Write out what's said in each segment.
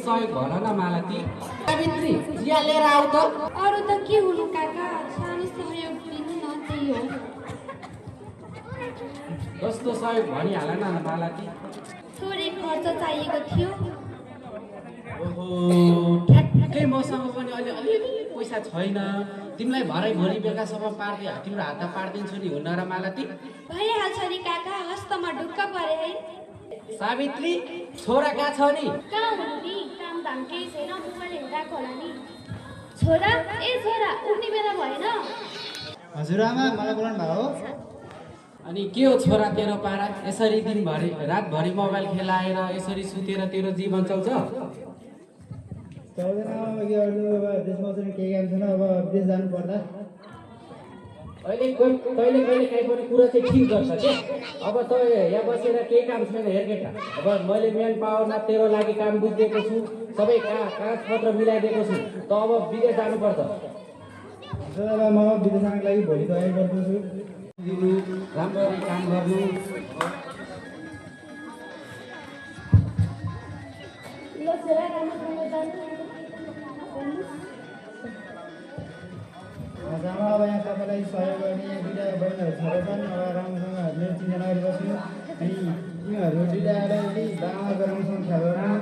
सहयोग भन न मालती। सावित्री चिया लिएर आऊ त। अरू त के हुनु काका, सानो सहयोग दिनु न, त्यही हो। कस्तो सहयोग भनिहाल न मालती। थोरै खर्च चाहिएको थियो। ओहो, ठ्याक्कै मसँग पनि अहिले अलिअलि पैसा छैन। तिमीलाई भरै भोलि बेलुकासम्म पार्दै तिम्रो हातमा पारिदिन्छु नि, हुन र मालती? भइहाल्छ नि काका, हस्तमा ढुक्क परे है। सावित्री छोरा कहाँ छ नि? कहाँ हुनु नि, काम धाम केही छैन, मोबाइल हेरिरहेको होला नि। छोरा, ए छोरा, उठ्ने बेला भएन? हजुरआमा मलाई बोलाउनु भएको हो? अनि के हो छोरा तेरो पारा? यसरी दिनभरि रातभरि मोबाइल खेलाएर यसरी सुतेर तेरो जीवन चल्छ? चल्दैन अब के गर्नु, अब देशमा चाहिँ केही काम छैन, अब विदेश जानु पर्दा। अहिले तैँले कहिले काहीँ पनि कुरा चाहिँ ठिक गर्छ के? अब त यहाँ बसेर केही काम छैन हेर केटा। अब मैले मेन पावरमा तेरो लागि काम बुझिदिएको छु, सबै कागजपत्र मिलाइदिएको छु। त अब विदेश जानुपर्छ। अब म विदेश जानको लागि भोलि तयारी गर्दैछु। दिनु राम्ररी काम गर्नु। ल छोरा, राम्रोसँग जानु। आमा अब यहाँ तपाईँलाई सहयोग गर्ने दुईवटा बहिनीहरू छोरा छन्, अब राम्रोसँग मेरो चिन्ता गरिबस्नु। अनि तिमीहरू दुईवटालाई बाबाको राम्रोसँग ख्याल गर्नु।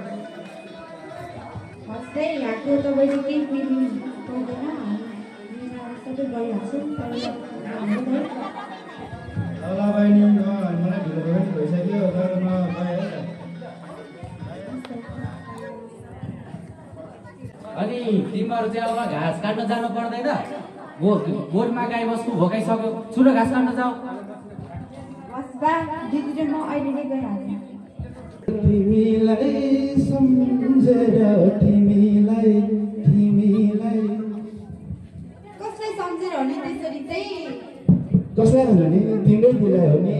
हस्तै यहाँको तपाईँले केही पिर्नु पर्दैन, सबै भइहाल्छ। ल बहिनी, मलाई ढिलो पनि भइसक्यो, तर म गएँ है। अनि तिमीहरू चाहिँ अब घाँस काट्न जानु पर्दैन? गोठमा गाई बस्तु भोकाइसक्यो, छुटो घाँस काट्न जाऊ। हस् बा, दिदी र म अहिले नै गइहाल्छु। तिमीलाई सम्झेर तिमीलाई कसलाई सम्झेर हो नि त्यसरी चाहिँ? कसलाई भन्नु नि, तिम्रै दिलाई हो नि।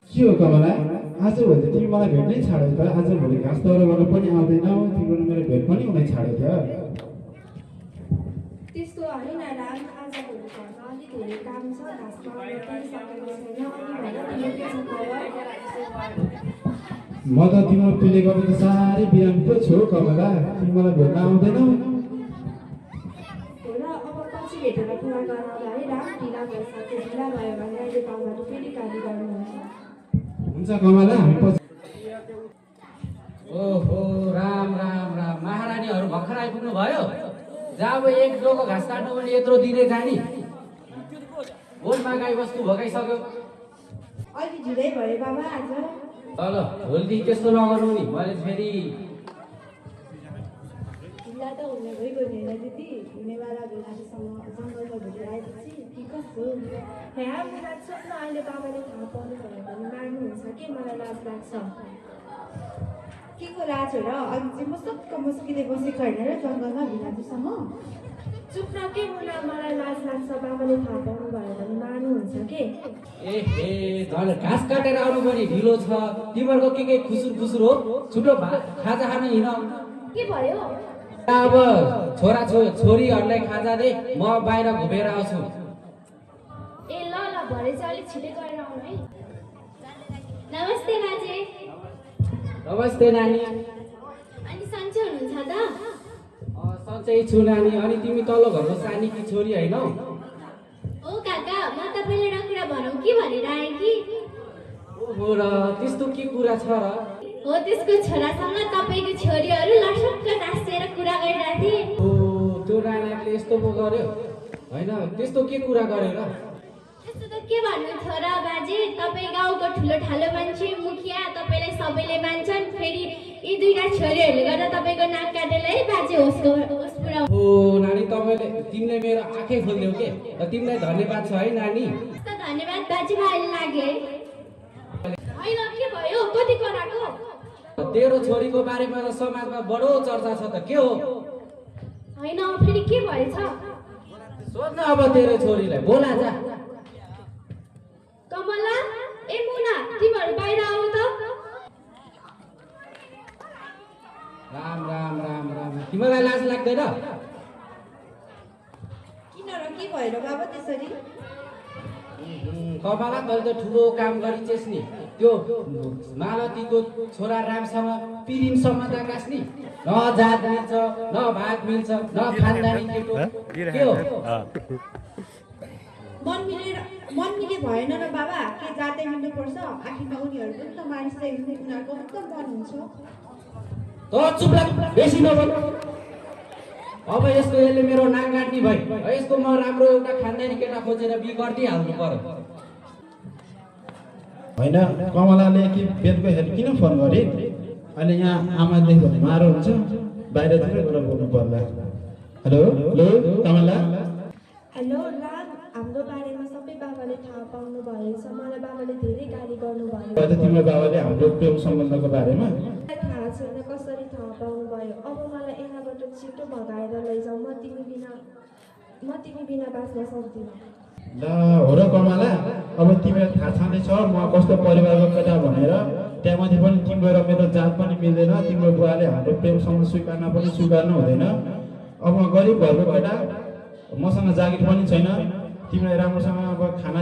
के हो कमला, आज भोलि तिमी मलाई भेट्नै छाड्यो त। आज भोलि घाँस दौरो गर्न पनि आउँदैनौ, तिम्रो मेरो भेट पनि हुनै छाड्यो त। त्यस्तो होइन राम, आज भोलि घरमा अलिक धेरै काम छ, घाँसमा पनि सकेको छैन, अनि भनेर तिमीले त्यसो गर। म त तिम्रो पिले गर्नु साह्रै बिरामी पो छु कमला, तिमी मलाई भेट्न आउँदैनौ। हो र, अब पछि भेटेर कुरा गरौँला है राम। ढिला भइसक्यो, ढिला भयो भने अहिले बाबाले फेरि गाली गर्नुहुन्छ। हुन्छ कमला, हामी पछि। ओहो, राम राम राम, महारानीहरू भर्खर आइपुग्नु भयो। जहाँ अब एक डोको घाँस काट्नु पनि यत्रो दिने जानी। गोठमा गाई बस्तु भोकाइसक्यो। अलि ढिलै भयो बाबा आज। ल भोलिदेखि त्यस्तो नगर्नु नि, मैले फेरि ढिला त हुने भइगयो नि होइन दिदी, हुनेवाला भेलासँग जङ्गलमा भेटेर आएपछि ठिक छु। यहाँ मेरो स्वप्न अहिले बाबाले थाहा पाउनु भयो भने मार्नुहुन्छ कि, मलाई लाज लाग्छ। के को लाज हो र? अघि चाहिँ म सक्क मुस्किँदै बसेको होइन र जङ्गलमा भिनाजुसँग? चुप न के मुना, मलाई लाज लाग्छ। बाबाले थाहा पाउनु भयो भने मार्नुहुन्छ के? ए झन् घाँस काटेर आउनु पनि ढिलो छ। तिमीहरूको के खुसुर हो? छुटो खाजा खान हिँड। के भयो? अब छोरीहरूलाई खाजा दे, म बाहिर घुमेर आउँछु। ए ल ल, भरे चाहिँ अलिक छिटै गरेर आउनु है। नमस्ते बाजे। नमस्ते नानी। अनि सन्चै हुनुहुन्छ त? सन्चै छु नानी। अनि तिमी तल्लो घरको सानीकी छोरी होइनौ? ओ काका, म तपाईँले एउटा कुरा भनौँ कि भनेर आएँ कि। ओहो, र त्यस्तो के कुरा छ र? हो, त्यसको छोरासँग तपाईँको छोरीहरू लटक्क टाँसिएर कुरा गरिरहेको थिए। ओ, त्यो नानीले यस्तो पो गर्यो? होइन, त्यस्तो के कुरा गर्यो र? त्यस्तो त के भन्नु छोरा बाजे, तपाईँ गाउँको ठुलो ठालो मान्छे, मुखिया, तपाईँलाई सबैले मान्छन्। फेरि यी दुईटा छोरीहरूले गर्दा तपाईँको नाक काटेर है बाजे होस पुरा। ओ नानी, तिमीले मेरो आँखै खोलिदियौ के? तिमीलाई धन्यवाद छ है नानी। धन्यवाद बाजे, भाइले लाग्यो है। होइन के भयो, कति कराएको? तेरो छोरीको बारेमा त समाजमा बडो चर्चा छ त, के हो? होइन फेरि के भएछ? सोध्न अब तेरो छोरीलाई, बोला जा। कमला, ए मुना, तिमीहरू बाहिर आऊ त। राम राम राम राम, तिमीलाई लाज लाग्दैन? किन र, के भयो र बाबा त्यसरी? कमला, तैँले त ठुलो काम गरिछेस् नि। त्यो मालतीको छोरा रामसँग पिरिम सम्बन्ध गाँच्ने न जात मिल्छ न भाग मिल्छ न खानदानी केटो के हो मन मिले भएन र बाबा के जातै मिल्नुपर्छ आखिरमा उनीहरू पनि त मानिसै उनीहरूको पनि त मन हुन्छ त चुप लाग बेसी नबोल अब यसले मेरो नाक काट्ने भइ यसको म राम्रो एउटा खानदानी केटा खोजेर बिहे गरिदिइहाल्नु पर्यो होइन कमलाले कि बेलको हेर किन फोन गरे अहिले यहाँ आमाले भने मारो हुन्छ बाहिरतिर गएर बोल्नु पर्ला hello hello Kamala hello Ram हाम्रो बारेमा सबै बाबाले थाहा पाउनु भएछ मलाई बाबाले धेरै गाली गर्नुभयो तिम्रो बाबाले हाम्रो प्रेम सम्बन्धको बारेमा थाहा छैन कसरी थाहा पाउनु भयो अब मलाई यहाँबाट छिटो भगाएर लैजाऊ म तिमी बिना बाँच्न सक्दिनँ ल हो र कमला अब तिमीलाई थाहा छँदैछ म कस्तो परिवारको केटा भनेर त्यहाँमाथि पनि तिम्रो र मेरो जात पनि मिल्दैन तिम्रो बुवाले हाम्रो प्रेमसँग स्वीकार्न पनि स्वीकार्नु हुँदैन अब म गरिब घरको केटा मसँग जागिर पनि छैन तिमीलाई राम्रोसँग अब खाना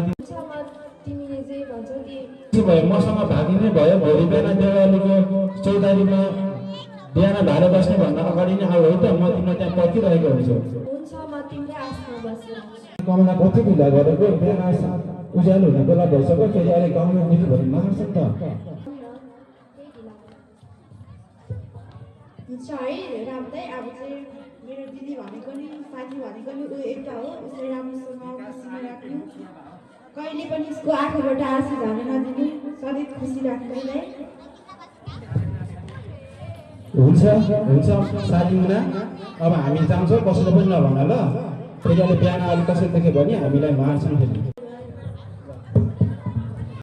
तिमीले जे भन्छौ भयो मसँग भागिने भयो भोलि बिहान देवालीको चौतारीमा बिहान भाएर बस्ने भन्दा अगाडि नै आऊ है त म तिमीलाई त्यहाँ पर्खिरहेको हुन्छु हुन्छ म तिमीले आशमा बस्छु कमला कति ढिला गरेको बिहान उज्यालो हुने बेला भइसक्यो फेरि अहिले गाउँमा मिठो भरि नआउँछ नि त हुन्छ है राम दाइ अब चाहिँ मेरो दिदी भनेको नि साथी भनेको नि ऊ एउटा हो उसले राम्रोसँग खुसीमा राख्नु कहिले पनि उसको आँखाबाट आँसु झार्न नदिनु सधैँ खुसी राख्दै है हुन्छ हुन्छ साथी मुना अब हामी जान्छौँ कसैले पनि नभन ल फेरि अहिले बिहान अलिक कसरी देख्यो भने हामीलाई मार्छौँ फेरि